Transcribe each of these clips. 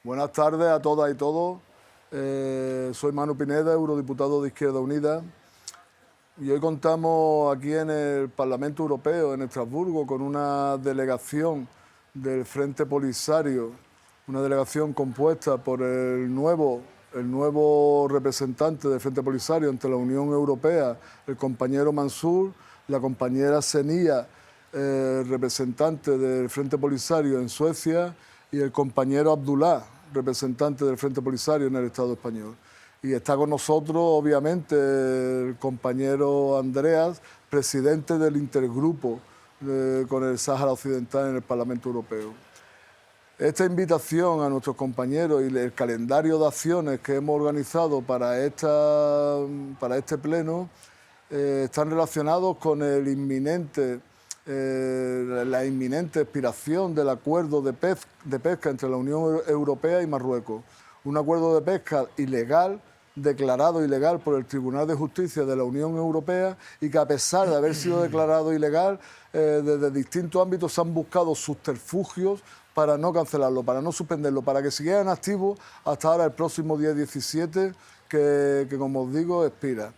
Buenas tardes a todas y todos. Soy Manu Pineda, eurodiputado de Izquierda Unida. Y hoy contamos aquí en el Parlamento Europeo, en Estrasburgo, con una delegación del Frente Polisario, una delegación compuesta por el nuevo representante del Frente Polisario ante la Unión Europea, el compañero Mansur, la compañera Senía, representante del Frente Polisario en Suecia, y el compañero Abdullah, representante del Frente Polisario en el Estado español. Y está con nosotros, obviamente, el compañero Andreas, presidente del intergrupo con el Sáhara Occidental en el Parlamento Europeo. Esta invitación a nuestros compañeros y el calendario de acciones que hemos organizado para este pleno están relacionados con la inminente expiración del acuerdo de pesca entre la Unión Europea y Marruecos. Un acuerdo de pesca ilegal, declarado ilegal por el Tribunal de Justicia de la Unión Europea, y que, a pesar de haber sido declarado ilegal, desde distintos ámbitos se han buscado subterfugios para no cancelarlo, para no suspenderlo, para que siguieran activos hasta ahora, el próximo día 17, que como os digo, expira.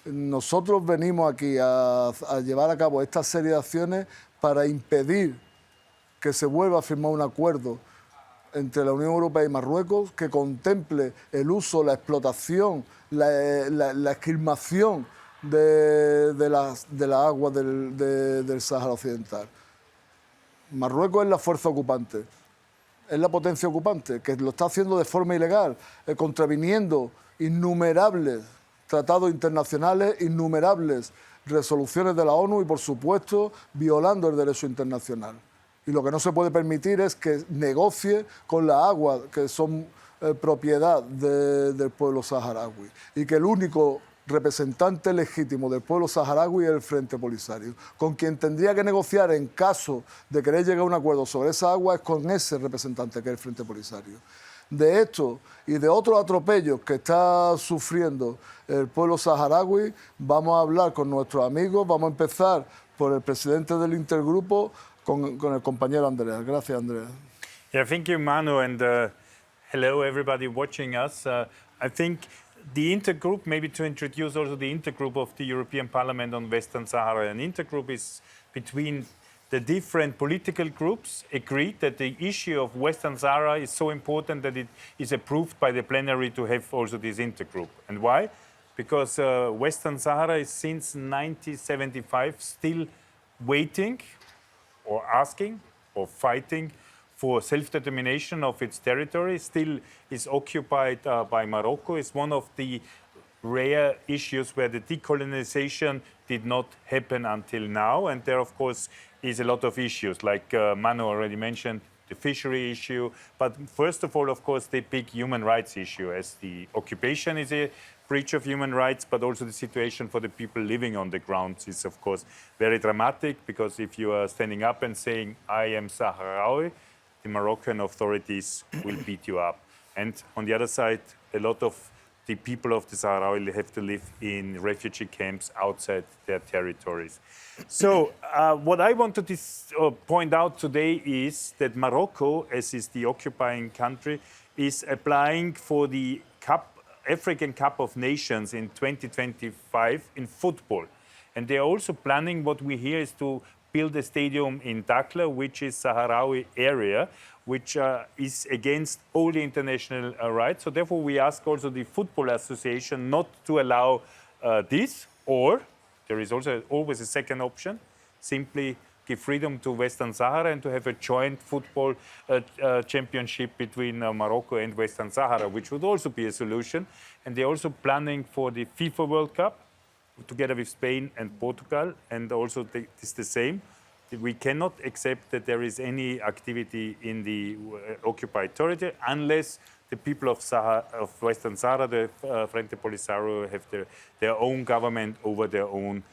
Nosotros venimos aquí a llevar a cabo esta serie de acciones para impedir que se vuelva a firmar un acuerdo entre la Unión Europea y Marruecos que contemple el uso, la explotación, la esquilmación de las aguas del Sáhara Occidental. Marruecos es la fuerza ocupante, es la potencia ocupante, que lo está haciendo de forma ilegal, contraviniendo innumerables tratados internacionales, innumerables resoluciones de la ONU y, por supuesto, violando el derecho internacional. Y lo que no se puede permitir es que negocie con las aguas que son propiedad del pueblo saharaui, y que el único representante legítimo del pueblo saharaui es el Frente Polisario. Con quien tendría que negociar en caso de querer llegar a un acuerdo sobre esa agua es con ese representante, que es el Frente Polisario. De esto y de otros atropellos que está sufriendo el pueblo saharaui vamos a hablar con nuestros amigos. Vamos a empezar por el presidente del intergrupo, con el compañero Andreas. Gracias, Andreas. Yeah, thank you, Manu, and hello everybody watching us. I think the intergroup, maybe to introduce also the intergroup of the European Parliament on Western Sahara. An intergroup is between the different political groups agreed that the issue of Western Sahara is so important that it is approved by the plenary to have also this intergroup. And why? Because Western Sahara is since 1975 still waiting or asking or fighting for self-determination of its territory, still is occupied by Morocco. It's one of the rare issues where the decolonization did not happen until now. And there, of course, is a lot of issues, like Manu already mentioned, the fishery issue. But first of all, of course, the big human rights issue, as the occupation is a breach of human rights, but also the situation for the people living on the grounds is, of course, very dramatic, because if you are standing up and saying, I am Sahrawi, the Moroccan authorities will beat you up. And on the other side, a lot of the people of the Sahrawi have to live in refugee camps outside their territories. So what I want to point out today is that Morocco, as is the occupying country, is applying for the African Cup of Nations in 2025 in football. And they're also planning, what we hear is to build a stadium in Dakhla, which is Sahrawi area, which is against all the international rights. So therefore we ask also the Football Association not to allow this, or there is also always a second option, simply give freedom to Western Sahara and to have a joint football championship between Morocco and Western Sahara, which would also be a solution. And they're also planning for the FIFA World Cup together with Spain and Portugal, and also it's the same. We cannot accept that there is any activity in the occupied territory unless the people of Western Sahara, the Frente Polisario, have their own government over their own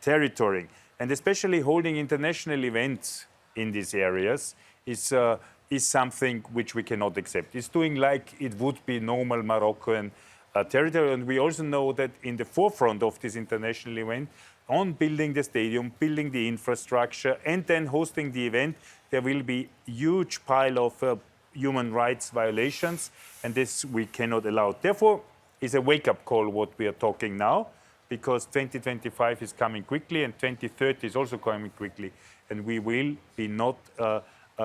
territory. And especially holding international events in these areas is something which we cannot accept. It's doing like it would be normal Moroccan territory. And we also know that in the forefront of this international event, on building the stadium, building the infrastructure, and then hosting the event, there will be huge pile of human rights violations, and this we cannot allow. Therefore, it's a wake-up call what we are talking now, because 2025 is coming quickly and 2030 is also coming quickly, and we will be not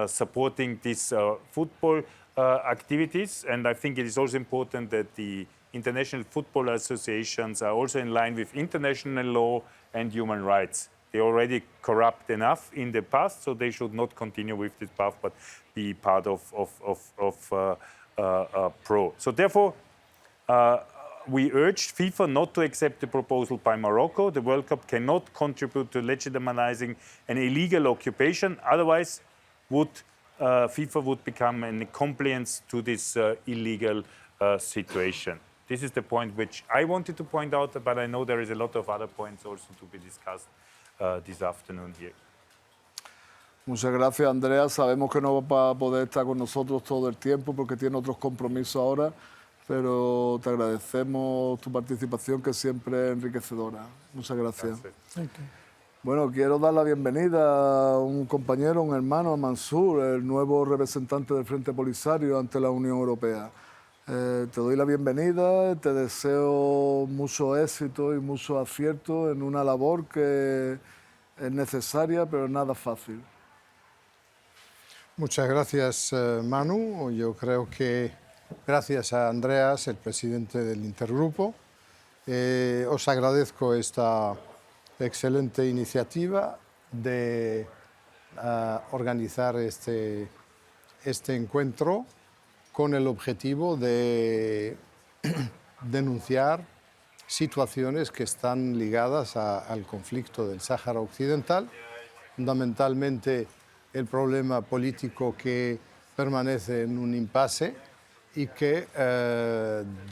supporting these football activities. And I think it is also important that the international football associations are also in line with international law and human rights. They're already corrupt enough in the past, so they should not continue with this path, but be part of pro. So therefore, we urged FIFA not to accept the proposal by Morocco. The World Cup cannot contribute to legitimizing an illegal occupation. Otherwise, FIFA would become in compliance to this illegal situation. This is the point which I wanted to point out, but I know there is a lot of other points also to be discussed this afternoon here. Muchas gracias, Andrea. Sabemos que no va a poder estar con nosotros todo el tiempo porque tiene otros compromisos ahora, pero te agradecemos tu participación, que siempre es enriquecedora. Muchas gracias. Bueno, quiero dar la bienvenida a un compañero, un hermano, a Mansur, el nuevo representante del Frente Polisario ante la Unión Europea. Te doy la bienvenida, te deseo mucho éxito y mucho acierto en una labor que es necesaria, pero nada fácil. Muchas gracias, Manu. Yo creo que gracias a Andreas, el presidente del Intergrupo, os agradezco esta excelente iniciativa de organizar este encuentro con el objetivo de denunciar situaciones que están ligadas al conflicto del Sáhara Occidental, fundamentalmente el problema político que permanece en un impasse y que,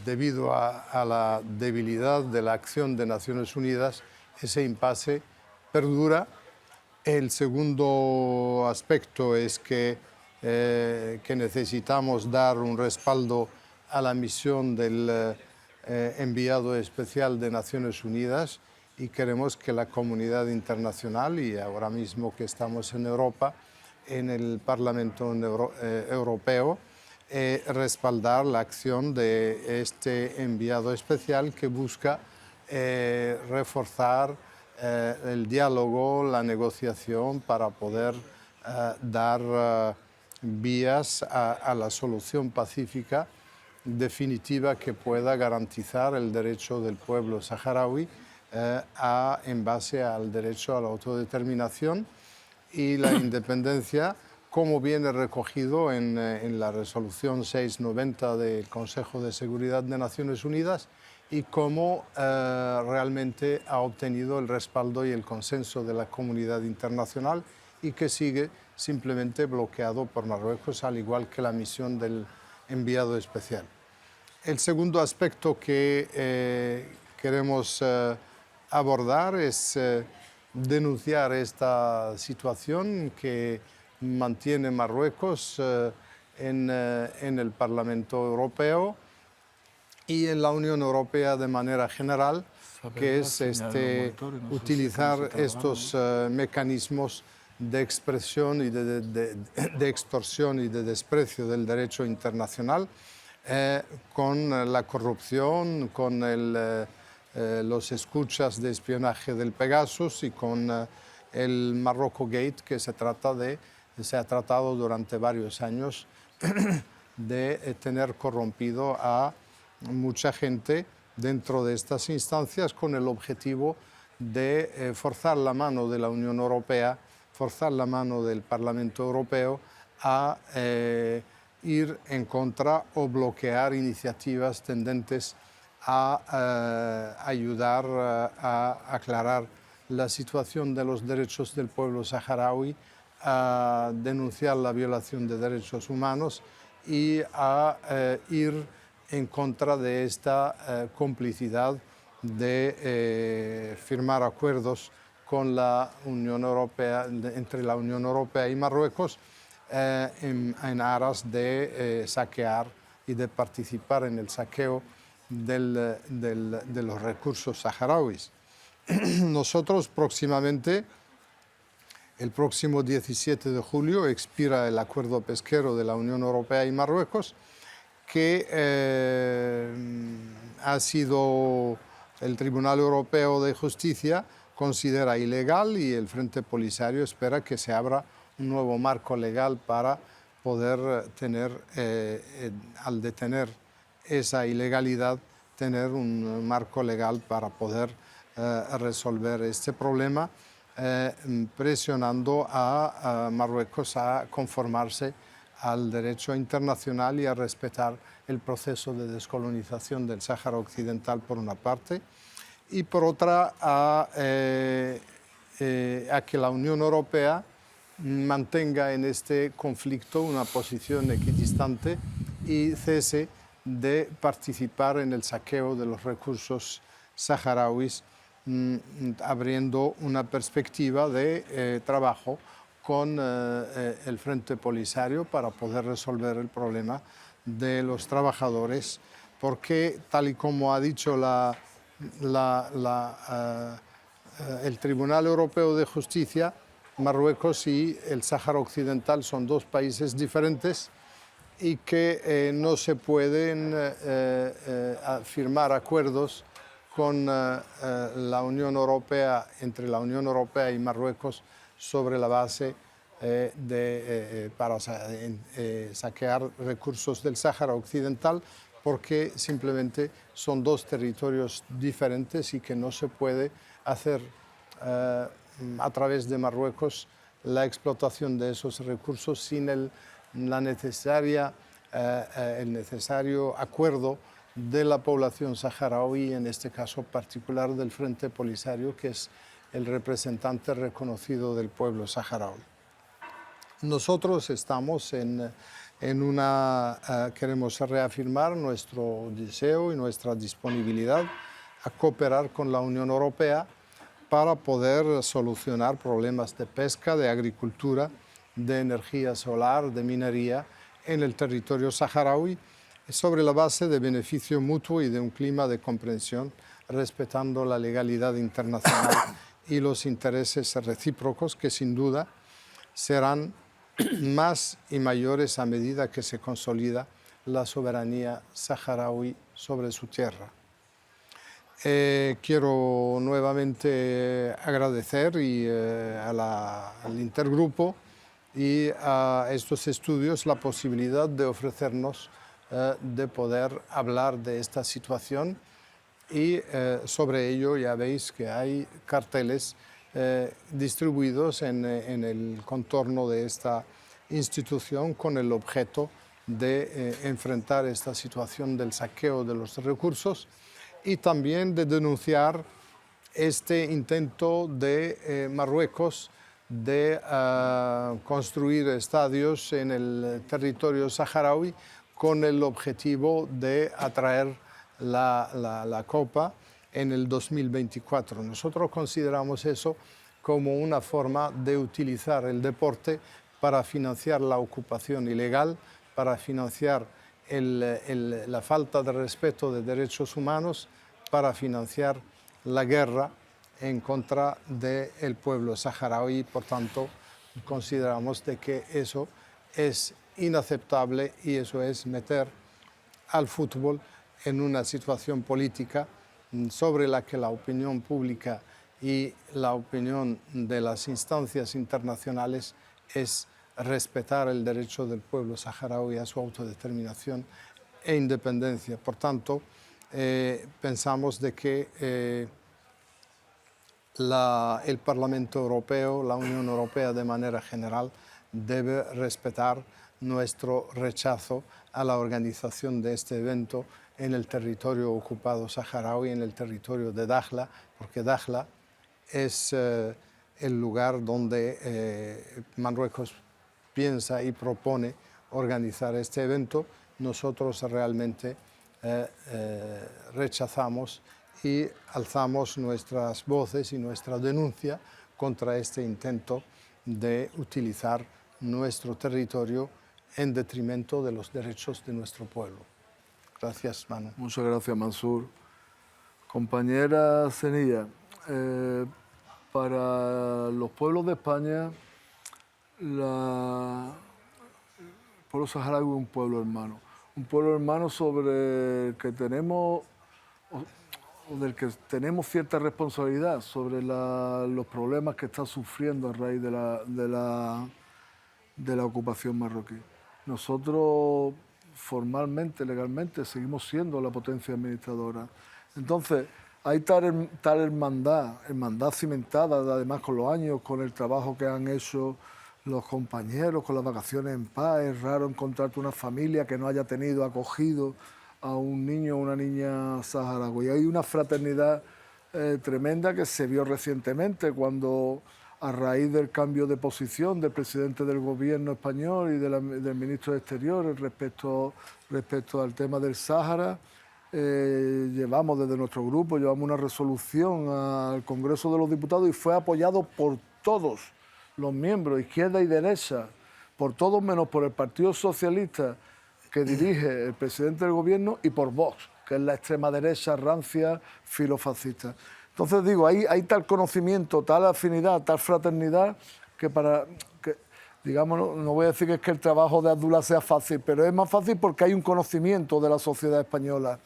debido a la debilidad de la acción de Naciones Unidas, ese impasse perdura. El segundo aspecto es que necesitamos dar un respaldo a la misión del enviado especial de Naciones Unidas, y queremos que la comunidad internacional, y ahora mismo que estamos en Europa, en el Parlamento Europeo, respaldar la acción de este enviado especial que busca reforzar el diálogo, la negociación para poder dar vías a la solución pacífica definitiva que pueda garantizar el derecho del pueblo saharaui en base al derecho a la autodeterminación y la independencia, como viene recogido en la resolución 690 del Consejo de Seguridad de Naciones Unidas, y cómo realmente ha obtenido el respaldo y el consenso de la comunidad internacional, y que sigue simplemente bloqueado por Marruecos, al igual que la misión del enviado especial. El segundo aspecto que queremos abordar es denunciar esta situación que mantiene Marruecos en el Parlamento Europeo y en la Unión Europea de manera general, que es utilizar estos mecanismos de expresión y de extorsión y de desprecio del derecho internacional, con la corrupción, con los escuchas de espionaje del Pegasus y con el Morocco Gate, que se ha tratado durante varios años de tener corrompido a mucha gente dentro de estas instancias, con el objetivo de forzar la mano de la Unión Europea, forzar la mano del Parlamento Europeo a ir en contra o bloquear iniciativas tendentes a ayudar a aclarar la situación de los derechos del pueblo saharaui, a denunciar la violación de derechos humanos y a ir en contra de esta complicidad de firmar acuerdos con la Unión Europea, entre la Unión Europea y Marruecos, en aras de saquear y de participar en el saqueo de los recursos saharauis. Nosotros próximamente El próximo 17 de julio expira el acuerdo pesquero de la Unión Europea y Marruecos, que ha sido el Tribunal Europeo de Justicia considera ilegal, y el Frente Polisario espera que se abra un nuevo marco legal para poder tener, al detener esa ilegalidad, tener un marco legal para poder resolver este problema, presionando a Marruecos a conformarse al derecho internacional y a respetar el proceso de descolonización del Sáhara Occidental por una parte, y por otra a que la Unión Europea mantenga en este conflicto una posición equidistante y cese de participar en el saqueo de los recursos saharauis, abriendo una perspectiva de trabajo con el Frente Polisario para poder resolver el problema de los trabajadores, porque tal y como ha dicho el Tribunal Europeo de Justicia, Marruecos y el Sáhara Occidental son dos países diferentes y que no se pueden firmar acuerdos con la Unión Europea, entre la Unión Europea y Marruecos, sobre la base para saquear recursos del Sáhara Occidental, porque simplemente son dos territorios diferentes y que no se puede hacer a través de Marruecos la explotación de esos recursos sin el necesario acuerdo de la población saharaui, en este caso particular del Frente Polisario, que es el representante reconocido del pueblo saharaui. Nosotros estamos queremos reafirmar nuestro deseo y nuestra disponibilidad a cooperar con la Unión Europea para poder solucionar problemas de pesca, de agricultura, de energía solar, de minería en el territorio saharaui, sobre la base de beneficio mutuo y de un clima de comprensión, respetando la legalidad internacional y los intereses recíprocos, que sin duda serán más y mayores a medida que se consolida la soberanía saharaui sobre su tierra. Quiero nuevamente agradecer al intergrupo y a estos estudios la posibilidad de ofrecernos de poder hablar de esta situación, y sobre ello ya veis que hay carteles distribuidos en el contorno de esta institución con el objeto de enfrentar esta situación del saqueo de los recursos y también de denunciar este intento de Marruecos de construir estadios en el territorio saharaui con el objetivo de atraer la Copa en el 2024. Nosotros consideramos eso como una forma de utilizar el deporte para financiar la ocupación ilegal, para financiar la falta de respeto de derechos humanos, para financiar la guerra en contra del pueblo saharaui. Por tanto, consideramos de que eso es inaceptable y eso es meter al fútbol en una situación política sobre la que la opinión pública y la opinión de las instancias internacionales es respetar el derecho del pueblo saharaui a su autodeterminación e independencia. Por tanto, pensamos de que el Parlamento Europeo, la Unión Europea de manera general, debe respetar nuestro rechazo a la organización de este evento en el territorio ocupado saharaui, en el territorio de Dakhla, porque Dakhla es el lugar donde Marruecos piensa y propone organizar este evento. Nosotros realmente rechazamos y alzamos nuestras voces y nuestra denuncia contra este intento de utilizar nuestro territorio en detrimento de los derechos de nuestro pueblo. Gracias, Manu. Muchas gracias, Mansur. Compañera Zenilla, para los pueblos de España el pueblo saharaui es un pueblo hermano sobre el que tenemos o del que tenemos cierta responsabilidad sobre los problemas que está sufriendo a raíz de la ocupación marroquí. Nosotros formalmente, legalmente, seguimos siendo la potencia administradora. Entonces, hay tal hermandad cimentada, además con los años, con el trabajo que han hecho los compañeros, con las vacaciones en paz. Es raro encontrarte una familia que no haya tenido acogido a un niño o una niña saharaui. Hay una fraternidad tremenda que se vio recientemente cuando, a raíz del cambio de posición del presidente del gobierno español y del ministro de Exteriores respecto al tema del Sáhara, llevamos desde nuestro grupo una resolución al Congreso de los Diputados y fue apoyado por todos los miembros, izquierda y derecha, por todos menos por el Partido Socialista que dirige el presidente del gobierno y por Vox, que es la extrema derecha rancia filofascista. Entonces digo, hay tal conocimiento, tal afinidad, tal fraternidad digamos, no voy a decir que el trabajo de Abdullah sea fácil, pero es más fácil porque hay un conocimiento de la sociedad española.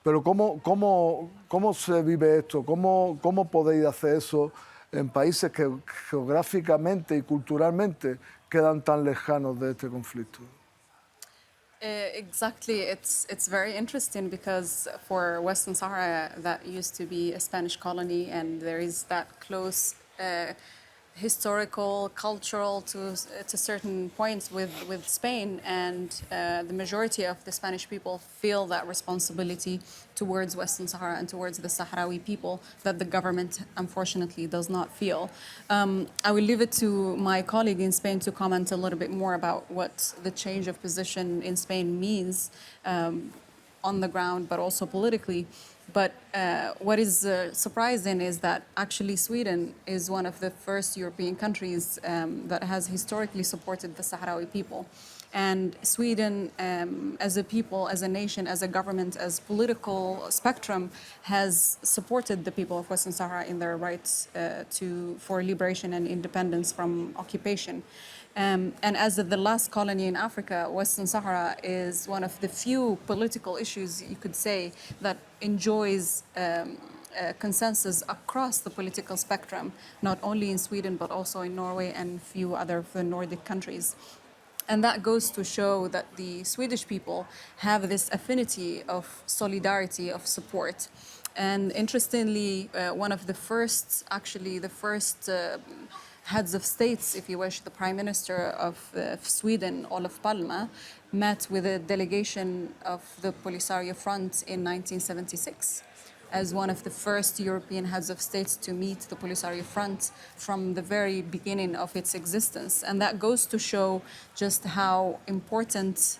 Pero ¿cómo se vive esto? ¿Cómo podéis hacer eso en países que geográficamente y culturalmente quedan tan lejanos de este conflicto? Exactly. It's very interesting because for Western Sahara, that used to be a Spanish colony, and there is that close historical, cultural to certain points with Spain, and the majority of the Spanish people feel that responsibility towards Western Sahara and towards the Sahrawi people that the government unfortunately does not feel. I will leave it to my colleague in Spain to comment a little bit more about what the change of position in Spain means on the ground, but also politically. But what is surprising is that actually Sweden is one of the first European countries that has historically supported the Sahrawi people. And Sweden, as a people, as a nation, as a government, as political spectrum, has supported the people of Western Sahara in their rights for liberation and independence from occupation. And as the last colony in Africa, Western Sahara is one of the few political issues, you could say, that enjoys consensus across the political spectrum, not only in Sweden, but also in Norway and few other of the Nordic countries. And that goes to show that the Swedish people have this affinity of solidarity, of support. And interestingly, one of the first heads of states, if you wish, the Prime Minister of Sweden, Olof Palme, met with a delegation of the Polisario Front in 1976 as one of the first European heads of states to meet the Polisario Front from the very beginning of its existence. And that goes to show just how important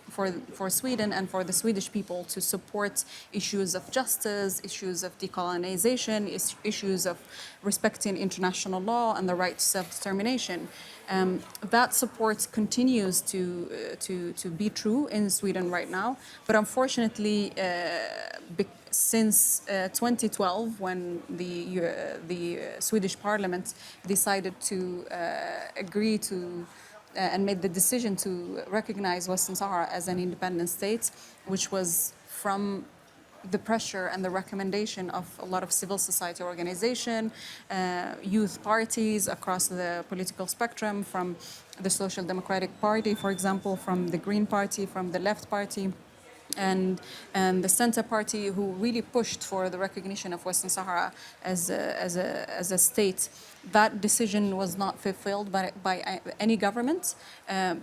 for Sweden and for the Swedish people to support issues of justice, issues of decolonization, issues of respecting international law and the right to self-determination. That support continues to be true in Sweden right now, but unfortunately, since 2012, when the Swedish Parliament decided to agree to and made the decision to recognize Western Sahara as an independent state, which was from the pressure and the recommendation of a lot of civil society organization, youth parties across the political spectrum, from the Social Democratic Party, for example, from the Green Party, from the Left Party, and the Center Party, who really pushed for the recognition of Western Sahara as a state. That decision was not fulfilled by any government,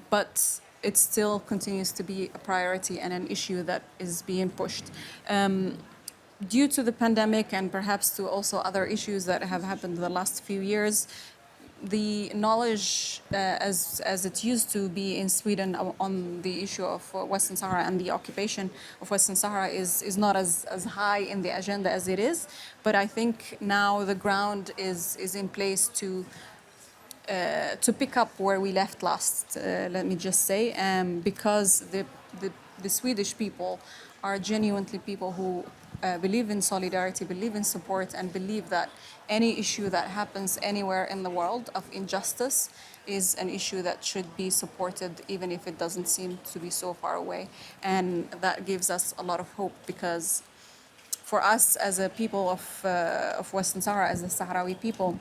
but it still continues to be a priority and an issue that is being pushed. Due to the pandemic and perhaps to also other issues that have happened in the last few years, the knowledge as it used to be in Sweden on the issue of Western Sahara and the occupation of Western Sahara is not as high in the agenda as it is. But I think now the ground is in place to pick up where we left last, let me just say, because the Swedish people are genuinely people who believe in solidarity, believe in support, and believe that any issue that happens anywhere in the world of injustice is an issue that should be supported, even if it doesn't seem to be so far away. And that gives us a lot of hope, because for us as a people of Western Sahara, as the Sahrawi people,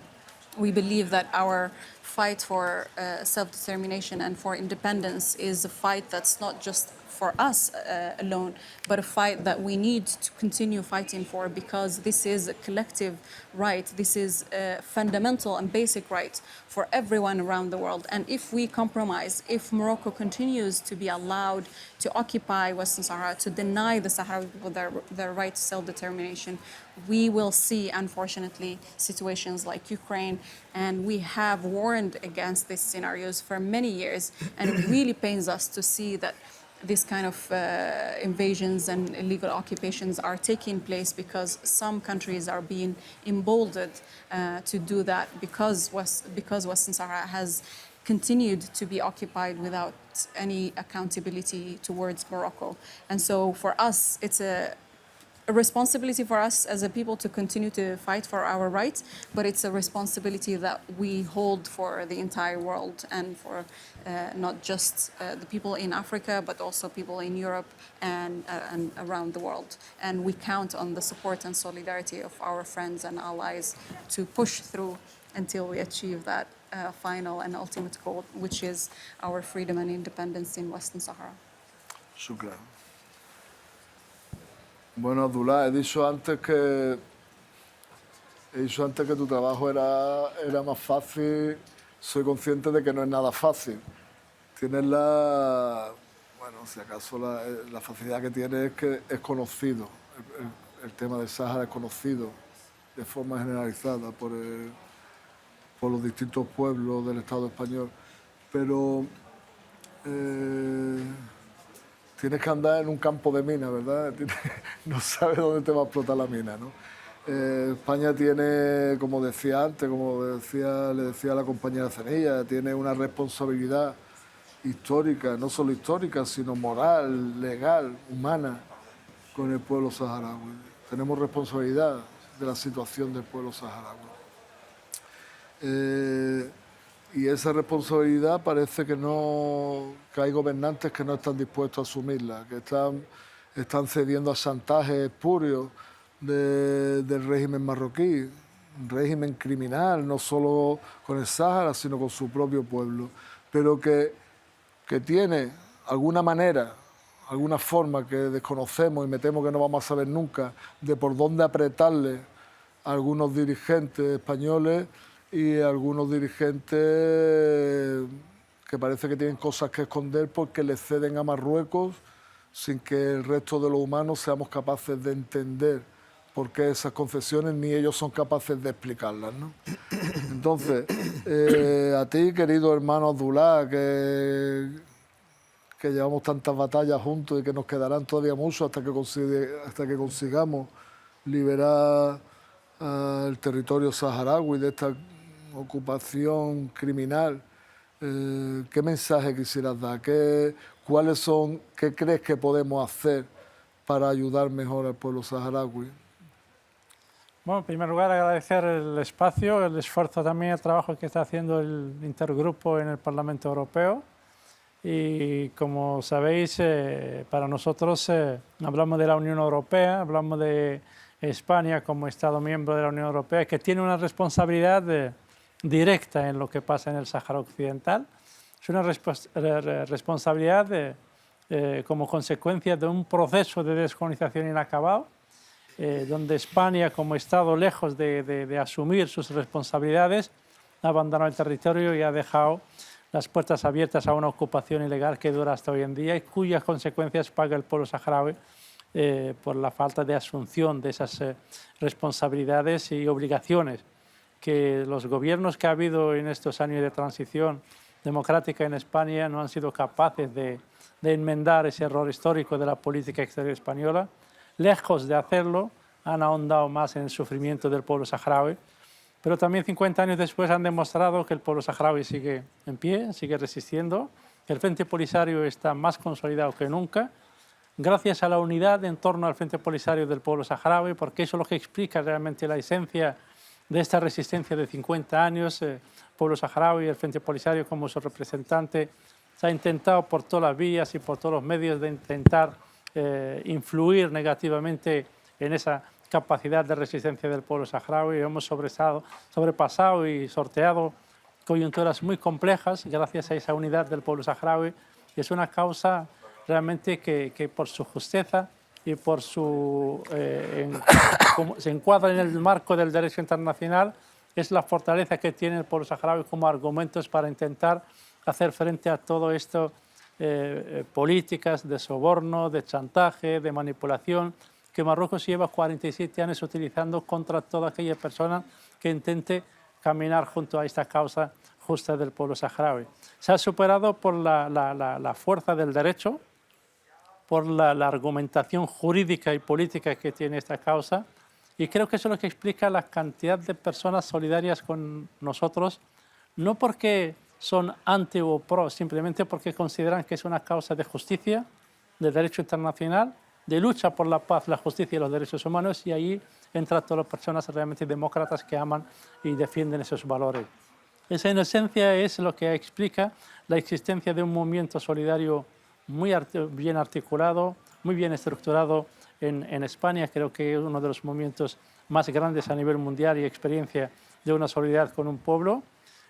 we believe that our fight for self-determination and for independence is a fight that's not just for us alone, but a fight that we need to continue fighting for, because this is a collective right. This is a fundamental and basic right for everyone around the world. And if we compromise, if Morocco continues to be allowed to occupy Western Sahara, to deny the Sahrawi people their right to self-determination, we will see, unfortunately, situations like Ukraine. And we have warned against these scenarios for many years. And it really pains us to see that this kind of invasions and illegal occupations are taking place, because some countries are being emboldened to do that, because Western Sahara has continued to be occupied without any accountability towards Morocco. And so for us, it's a responsibility for us as a people to continue to fight for our rights, but it's a responsibility that we hold for the entire world, and for not just the people in Africa, but also people in Europe and around the world. And we count on the support and solidarity of our friends and allies to push through until we achieve that final and ultimate goal, which is our freedom and independence in Western Sahara. Shukran. Bueno, Abdullah, he dicho antes que tu trabajo era más fácil. Soy consciente de que no es nada fácil. Tienes bueno, si acaso la facilidad que tienes es que es conocido. El tema del Sáhara es conocido de forma generalizada por los distintos pueblos del Estado español. Pero tienes que andar en un campo de mina, ¿verdad? No sabes dónde te va a explotar la mina, ¿no? España tiene, como decía antes, le decía a la compañera Cenilla, tiene una responsabilidad histórica, no solo histórica, sino moral, legal, humana, con el pueblo saharaui. Tenemos responsabilidad de la situación del pueblo saharaui. Y esa responsabilidad parece que hay gobernantes que no están dispuestos a asumirla, que están cediendo a chantajes espurios del régimen marroquí, un régimen criminal, no solo con el Sáhara, sino con su propio pueblo, pero que tiene alguna manera, alguna forma que desconocemos y me temo que no vamos a saber nunca, de por dónde apretarle a algunos dirigentes españoles y algunos dirigentes que parece que tienen cosas que esconder porque le ceden a Marruecos sin que el resto de los humanos seamos capaces de entender por qué esas concesiones, ni ellos son capaces de explicarlas, ¿no? Entonces, a ti, querido hermano Abdullah, que llevamos tantas batallas juntos y que nos quedarán todavía mucho hasta que consigamos liberar el territorio saharaui de esta ocupación criminal, ¿qué mensaje quisieras dar? ¿Qué crees que podemos hacer para ayudar mejor al pueblo saharaui? Bueno, en primer lugar agradecer el espacio, el esfuerzo también, el trabajo que está haciendo el intergrupo en el Parlamento Europeo. Y como sabéis, para nosotros hablamos de la Unión Europea, hablamos de España como Estado miembro de la Unión Europea, que tiene una responsabilidad directa en lo que pasa en el Sáhara Occidental. Es una responsabilidad como consecuencia de un proceso de descolonización inacabado, donde España, como Estado, lejos de asumir sus responsabilidades, ha abandonado el territorio y ha dejado las puertas abiertas a una ocupación ilegal que dura hasta hoy en día y cuyas consecuencias paga el pueblo saharaui por la falta de asunción de esas responsabilidades y obligaciones que los gobiernos que ha habido en estos años de transición democrática en España no han sido capaces de enmendar ese error histórico de la política exterior española. Lejos de hacerlo, han ahondado más en el sufrimiento del pueblo saharaui, pero también 50 años después han demostrado que el pueblo saharaui sigue en pie, sigue resistiendo, que el Frente Polisario está más consolidado que nunca, gracias a la unidad en torno al Frente Polisario del pueblo saharaui, porque eso es lo que explica realmente la esencia de esta resistencia de 50 años, pueblo saharaui, el Frente Polisario como su representante, se ha intentado por todas las vías y por todos los medios de intentar influir negativamente en esa capacidad de resistencia del pueblo saharaui. Hemos sobrepasado y sorteado coyunturas muy complejas gracias a esa unidad del pueblo saharaui. Y es una causa realmente que por su justeza y por su como se encuadra en el marco del derecho internacional, es la fortaleza que tiene el pueblo saharaui como argumentos para intentar hacer frente a todo esto, políticas de soborno, de chantaje, de manipulación, que Marruecos lleva 47 años utilizando contra toda aquella persona que intente caminar junto a esta causa justa del pueblo saharaui. Se ha superado por la fuerza del derecho, por la argumentación jurídica y política que tiene esta causa, y creo que eso es lo que explica la cantidad de personas solidarias con nosotros, no porque son anti o pro, simplemente porque consideran que es una causa de justicia, de derecho internacional, de lucha por la paz, la justicia y los derechos humanos, y ahí entran todas las personas realmente demócratas que aman y defienden esos valores. Esa en esencia es lo que explica la existencia de un movimiento solidario muy bien articulado, muy bien estructurado en España. Creo que es uno de los movimientos más grandes a nivel mundial y experiencia de una solidaridad con un pueblo.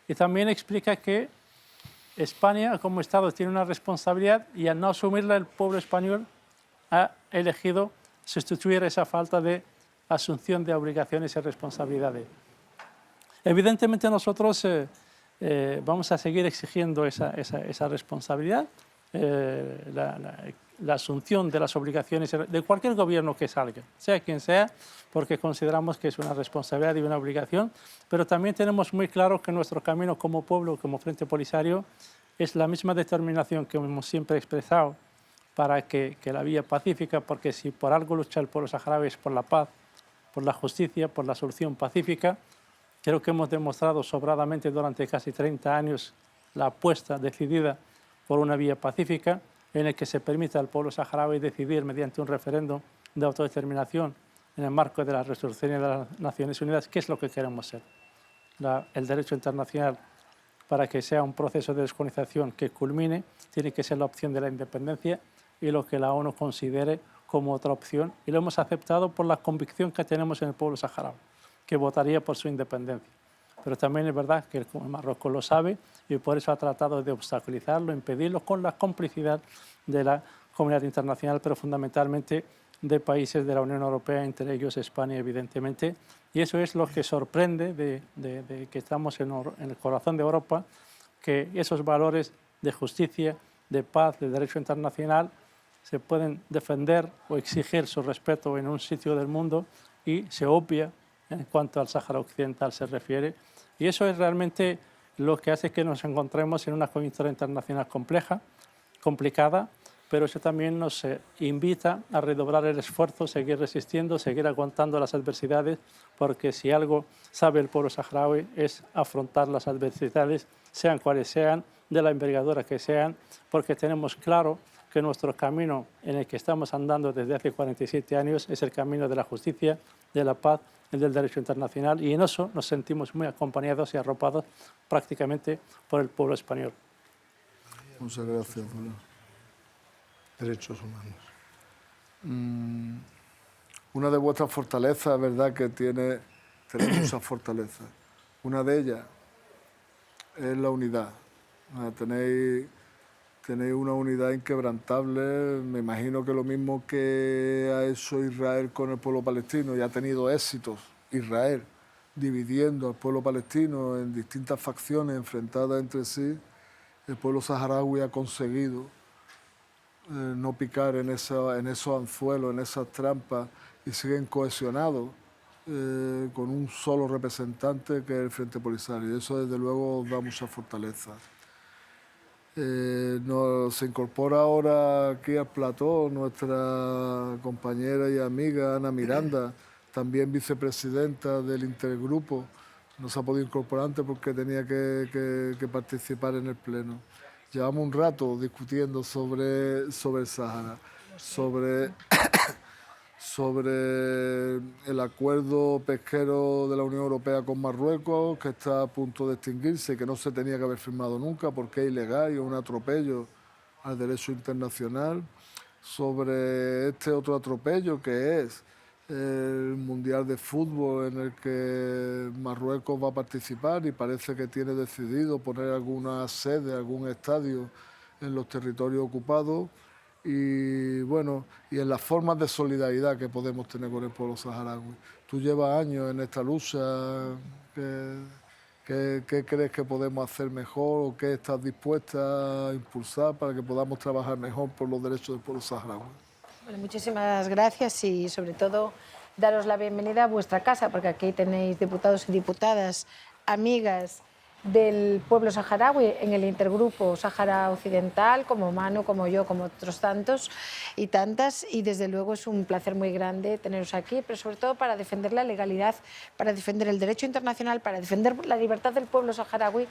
Y también explica que España como Estado tiene una responsabilidad y al no asumirla el pueblo español ha elegido sustituir esa falta de asunción de obligaciones y responsabilidades. Evidentemente nosotros vamos a seguir exigiendo esa responsabilidad, la asunción de las obligaciones de cualquier gobierno que salga, sea quien sea, porque consideramos que es una responsabilidad y una obligación, pero también tenemos muy claro que nuestro camino como pueblo, como Frente Polisario, es la misma determinación que hemos siempre expresado para que la vía pacífica, porque si por algo lucha el pueblo saharaui es por la paz, por la justicia, por la solución pacífica. Creo que hemos demostrado sobradamente durante casi 30 años la apuesta decidida por una vía pacífica en la que se permita al pueblo saharaui decidir mediante un referéndum de autodeterminación en el marco de las resoluciones de las Naciones Unidas qué es lo que queremos ser. El derecho internacional, para que sea un proceso de descolonización que culmine, tiene que ser la opción de la independencia y lo que la ONU considere como otra opción, y lo hemos aceptado por la convicción que tenemos en el pueblo saharaui, que votaría por su independencia. Pero también es verdad que Marruecos lo sabe y por eso ha tratado de obstaculizarlo, impedirlo, con la complicidad de la comunidad internacional, pero fundamentalmente de países de la Unión Europea, entre ellos España, evidentemente. Y eso es lo que sorprende de que estamos en el corazón de Europa, que esos valores de justicia, de paz, de derecho internacional, se pueden defender o exigir su respeto en un sitio del mundo y se obvia en cuanto al Sáhara Occidental se refiere. Y eso es realmente lo que hace que nos encontremos en una coyuntura internacional compleja, complicada, pero eso también nos invita a redoblar el esfuerzo, seguir resistiendo, seguir aguantando las adversidades, porque si algo sabe el pueblo saharaui es afrontar las adversidades, sean cuales sean, de la envergadura que sean, porque tenemos claro que nuestro camino en el que estamos andando desde hace 47 años es el camino de la justicia, de la paz y del derecho internacional, y en eso nos sentimos muy acompañados y arropados prácticamente por el pueblo español. Muchas gracias. Derechos humanos. Una de vuestras fortalezas, verdad que tenéis muchas fortalezas. Una de ellas es la unidad. Tenéis una unidad inquebrantable. Me imagino que lo mismo que ha hecho Israel con el pueblo palestino, y ha tenido éxitos Israel dividiendo al pueblo palestino en distintas facciones enfrentadas entre sí, el pueblo saharaui ha conseguido no picar en esos anzuelos, en esas trampas, y siguen cohesionados con un solo representante que es el Frente Polisario. Y eso desde luego da mucha fortaleza. Se incorpora ahora aquí al plató nuestra compañera y amiga Ana Miranda, también vicepresidenta del intergrupo. No se ha podido incorporar antes porque tenía que participar en el pleno. Llevamos un rato discutiendo sobre el Sáhara, sobre sobre el acuerdo pesquero de la Unión Europea con Marruecos, que está a punto de extinguirse y que no se tenía que haber firmado nunca porque es ilegal y es un atropello al derecho internacional, sobre este otro atropello que es el Mundial de Fútbol en el que Marruecos va a participar y parece que tiene decidido poner alguna sede, algún estadio en los territorios ocupados y bueno, y en las formas de solidaridad que podemos tener con el pueblo saharaui. Tú llevas años en esta lucha, ¿qué crees que podemos hacer mejor o qué estás dispuesta a impulsar para que podamos trabajar mejor por los derechos del pueblo saharaui? Bueno, muchísimas gracias y sobre todo daros la bienvenida a vuestra casa, porque aquí tenéis diputados y diputadas, amigas del pueblo saharaui en el intergrupo Sáhara Occidental, como Manu, como yo, como otros tantos y tantas, y desde luego es un placer muy grande teneros aquí, pero sobre todo para defender la legalidad, para defender el derecho internacional, para defender la libertad del pueblo saharaui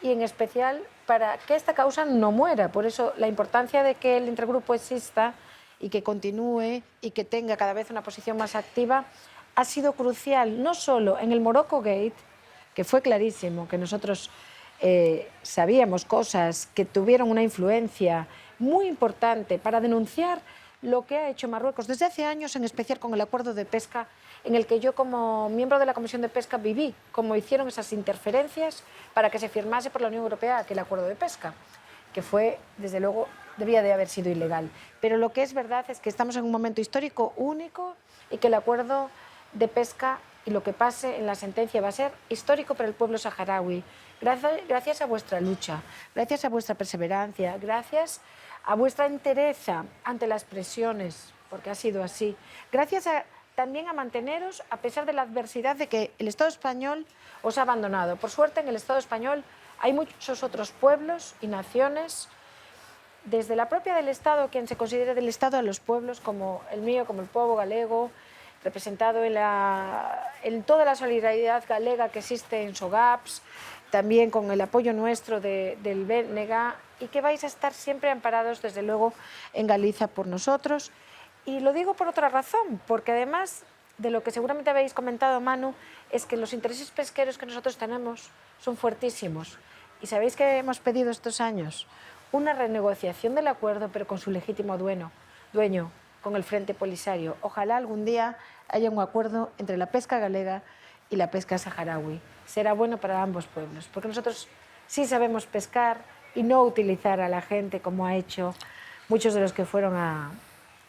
y en especial para que esta causa no muera. Por eso la importancia de que el intergrupo exista y que continúe y que tenga cada vez una posición más activa ha sido crucial, no solo en el Morocco Gate, que fue clarísimo, que nosotros sabíamos cosas que tuvieron una influencia muy importante para denunciar lo que ha hecho Marruecos desde hace años, en especial con el acuerdo de pesca, en el que yo como miembro de la Comisión de Pesca viví cómo hicieron esas interferencias para que se firmase por la Unión Europea aquel acuerdo de pesca, que fue, desde luego, debía de haber sido ilegal. Pero lo que es verdad es que estamos en un momento histórico único y que el acuerdo de pesca y lo que pase en la sentencia va a ser histórico para el pueblo saharaui. Gracias a vuestra lucha, gracias a vuestra perseverancia, gracias a vuestra entereza ante las presiones, porque ha sido así. Gracias también a manteneros a pesar de la adversidad de que el Estado español os ha abandonado. Por suerte, en el Estado español hay muchos otros pueblos y naciones, desde la propia del Estado, quien se considere del Estado, a los pueblos como el mío, como el pueblo galego, representado en toda la solidaridad galega que existe en SOGAPS, también con el apoyo nuestro del BNG, y que vais a estar siempre amparados, desde luego, en Galicia por nosotros. Y lo digo por otra razón, porque además de lo que seguramente habéis comentado, Manu, es que los intereses pesqueros que nosotros tenemos son fuertísimos. Y sabéis que hemos pedido estos años una renegociación del acuerdo, pero con su legítimo dueño, con el Frente Polisario. Ojalá algún día haya un acuerdo entre la pesca galega y la pesca saharaui. Será bueno para ambos pueblos, porque nosotros sí sabemos pescar y no utilizar a la gente como ha hecho muchos de los que fueron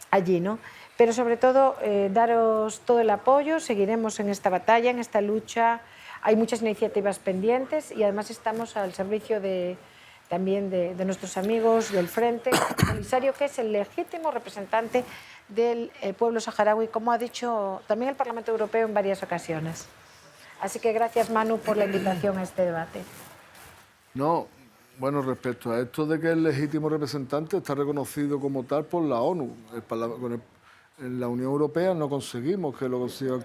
allí, ¿no? Pero sobre todo, daros todo el apoyo, seguiremos en esta batalla, en esta lucha. Hay muchas iniciativas pendientes y además estamos al servicio también de nuestros amigos del Frente Polisario, que es el legítimo representante del pueblo saharaui, como ha dicho también el Parlamento Europeo en varias ocasiones. Así que gracias, Manu, por la invitación a este debate. No, bueno, respecto a esto de que el legítimo representante está reconocido como tal por la ONU. En la Unión Europea no conseguimos que lo consiga.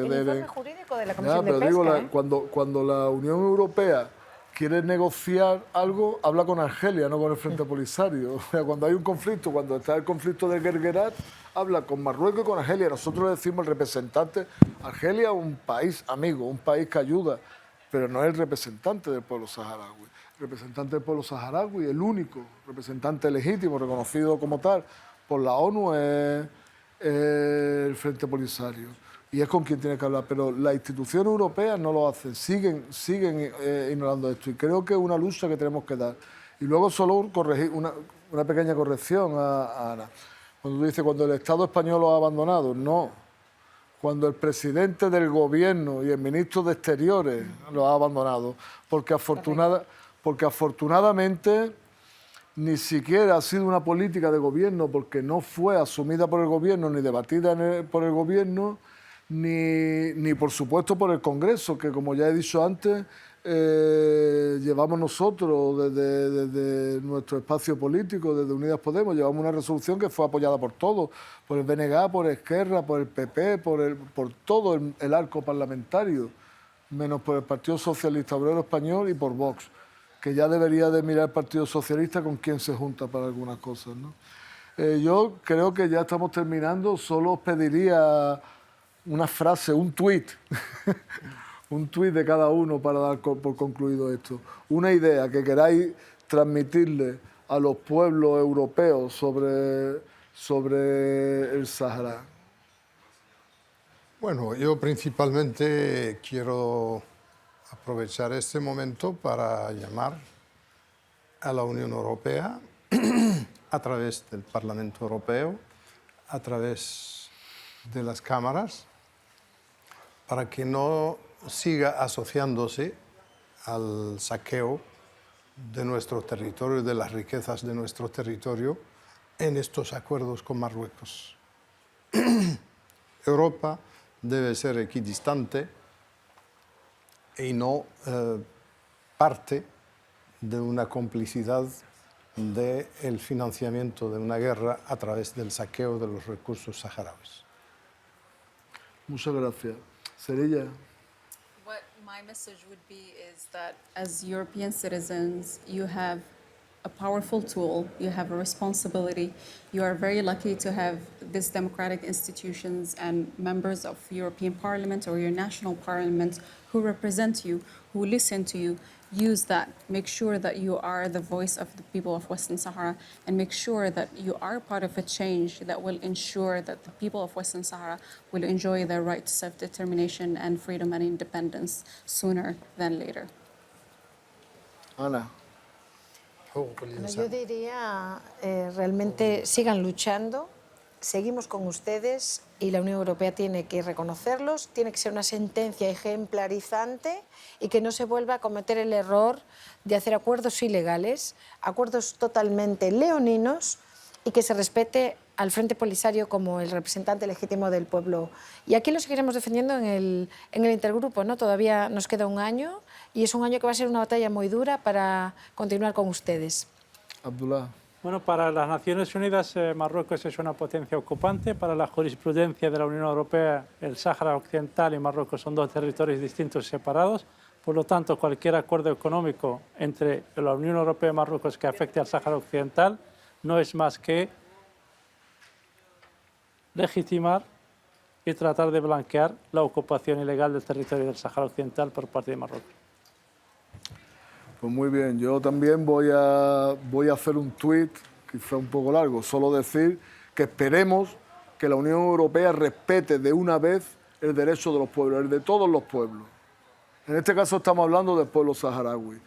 El informe jurídico de la Comisión de pero Pesca. digo, cuando la Unión Europea quiere negociar algo, habla con Argelia, no con el Frente Polisario. O sea, cuando hay un conflicto, cuando está el conflicto de Guerguerat, habla con Marruecos y con Argelia. Nosotros le decimos el representante. Argelia es un país amigo, un país que ayuda, pero no es el representante del pueblo saharaui. El representante del pueblo saharaui, el único representante legítimo, reconocido como tal por la ONU, es el Frente Polisario. Y es con quien tiene que hablar, pero las instituciones europeas no lo hacen, siguen ignorando esto, y creo que es una lucha que tenemos que dar. Y luego solo corregir una pequeña corrección a Ana. Cuando tú dices, cuando el Estado español lo ha abandonado, no. Cuando el presidente del gobierno y el ministro de Exteriores lo ha abandonado, porque afortunadamente ni siquiera ha sido una política de gobierno, porque no fue asumida por el gobierno ni debatida por el gobierno, ni por supuesto por el Congreso, que como ya he dicho antes, llevamos nosotros desde nuestro espacio político, desde Unidas Podemos, llevamos una resolución que fue apoyada por todos, por el BNG, por Esquerra, por el PP, por todo el arco parlamentario, menos por el Partido Socialista Obrero Español y por Vox, que ya debería de mirar el Partido Socialista con quién se junta para algunas cosas, ¿no? Yo creo que ya estamos terminando. Solo os pediría una frase, un tuit, un tuit de cada uno para dar por concluido esto. Una idea que queráis transmitirle a los pueblos europeos sobre el Sahara. Bueno, yo principalmente quiero aprovechar este momento para llamar a la Unión Europea a través del Parlamento Europeo, a través de las cámaras, para que no siga asociándose al saqueo de nuestro territorio, de las riquezas de nuestro territorio, en estos acuerdos con Marruecos. Europa debe ser equidistante y no parte de una complicidad del financiamiento de una guerra a través del saqueo de los recursos saharauis. Muchas gracias. Cerilla. What my message would be is that as European citizens, you have a powerful tool, you have a responsibility. You are very lucky to have these democratic institutions and members of European Parliament or your national parliament who represent you, who listen to you. Use that. Make sure that you are the voice of the people of Western Sahara, and make sure that you are part of a change that will ensure that the people of Western Sahara will enjoy their right to self-determination and freedom and independence sooner than later. Ana. Bueno, yo diría, realmente sigan luchando, seguimos con ustedes y la Unión Europea tiene que reconocerlos, tiene que ser una sentencia ejemplarizante y que no se vuelva a cometer el error de hacer acuerdos ilegales, acuerdos totalmente leoninos y que se respete al Frente Polisario como el representante legítimo del pueblo. Y aquí lo seguiremos defendiendo en el intergrupo, ¿no? Todavía nos queda un año y es un año que va a ser una batalla muy dura para continuar con ustedes. Abdullah. Bueno, para las Naciones Unidas, Marruecos es una potencia ocupante. Para la jurisprudencia de la Unión Europea, el Sáhara Occidental y Marruecos son dos territorios distintos y separados. Por lo tanto, cualquier acuerdo económico entre la Unión Europea y Marruecos que afecte al Sáhara Occidental no es más que legitimar y tratar de blanquear la ocupación ilegal del territorio del Sáhara Occidental por parte de Marruecos. Pues muy bien, yo también voy a hacer un tuit, quizá un poco largo, solo decir que esperemos que la Unión Europea respete de una vez el derecho de los pueblos, el de todos los pueblos. En este caso estamos hablando del pueblo saharaui.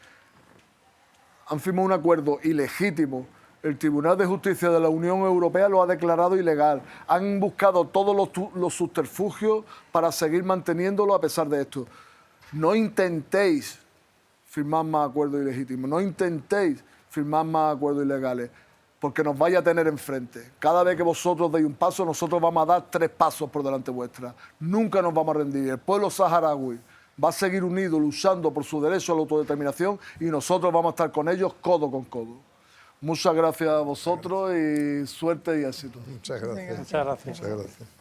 Han firmado un acuerdo ilegítimo. El Tribunal de Justicia de la Unión Europea lo ha declarado ilegal. Han buscado todos los subterfugios para seguir manteniéndolo a pesar de esto. No intentéis firmar más acuerdos ilegítimos, no intentéis firmar más acuerdos ilegales, porque nos vaya a tener enfrente. Cada vez que vosotros deis un paso, nosotros vamos a dar 3 pasos por delante vuestra. Nunca nos vamos a rendir. El pueblo saharaui va a seguir unido, luchando por su derecho a la autodeterminación y nosotros vamos a estar con ellos codo con codo. Muchas gracias a vosotros y suerte y éxito. Muchas gracias. Muchas gracias. Muchas gracias.